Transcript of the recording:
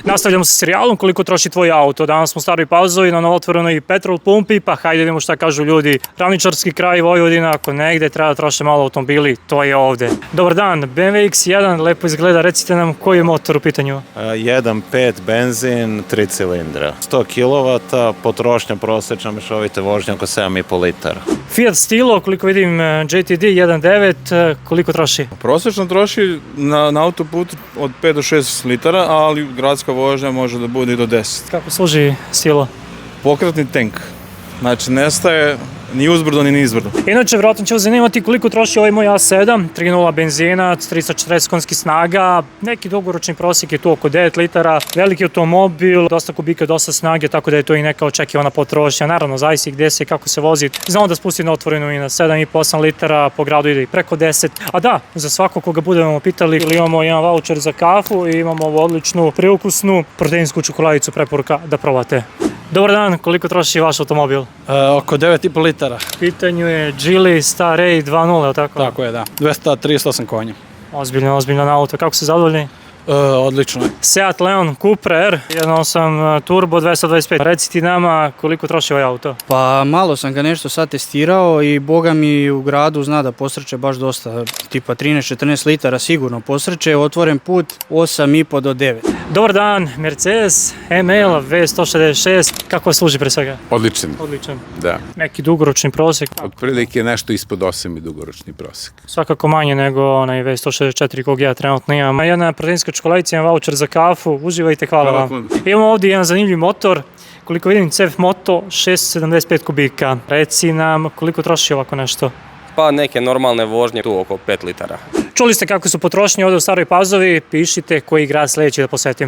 Nastavljamo sa serijalom koliko troši tvoj auto. Danas smo u Staroj Pazovi na novootvorenoj petrol pumpi, pa hajde vidimo šta kažu ljudi. Ravničarski kraj Vojvodina, ako negde treba da troše malo automobili, to je ovde. Dobar dan, BMW X1, lepo izgleda, recite nam koji je motor u pitanju? 1.5 benzin, 3 cilindra. 100 kW, potrošnja prosječna mešovite vožnje oko 7,5 litara. Fiat Stilo, koliko vidim GTD 1.9, koliko troši? Prosječno troši na autoputu od 5 do 6 litara, ali gradska vožnja može da bude i do 10. Kako služi Stilo? Pokretni tank, znači nestaje ni uzbrdo ni nizbrdo. Inače, vjerojatno će vas zanimati koliko troši ovaj moj A7, 3.0 benzina, 340 konjskih snaga, neki dugoročni prosjek je tu oko 9 litara, veliki automobil, dosta kubika, dosta snage, tako da je to i neka očekivana potrošnja. Naravno, zavisi gde se i kako se vozi. Znamo da spusti na otvorenu i na 7,5-8 litara, po gradu ide i preko 10. A da, za svako koga budemo pitali, imamo jedan voucher za kafu i imamo ovu odličnu, preukusnu proteinsku čokoladicu, preporuka da probate. Dobar dan, koliko troši vaš automobil? Oko 9,5 litara. U pitanju je Geely Star A 2.0, je li tako? Tako je, da. 238 konja. Ozbiljno auto. Kako se zadovoljni? Odlično je. Seat Leon Cupra R, 1.8 turbo 225. Reci ti nama koliko troši ovaj auto? Pa malo sam ga nešto sad testirao i boga mi u gradu zna da posreće baš dosta. Tipa 13-14 litara sigurno posreće, otvoren put 8,5 do 9. Dobar dan, Mercedes ML V166. Kako služi pre svega? Odličan, Odličan. da. Neki dugoročni prosjek. Otprilike nešto ispod 8 je dugoročni prosjek. Svakako manje nego onaj V164 kog ja trenutno imam. Jedna proteinska čokoladica, jedan voucher za kafu. Uživajte, hvala vam. Imamo ovdje jedan zanimljiv motor. Koliko vidim, CF Moto 675 kubika. Reci nam koliko troši ovako nešto? Pa neke normalne vožnje tu oko 5 litara. Čuli ste kako su potrošnje ovdje u Staroj Pazovi, pišite koji grad sljedeći da posetim.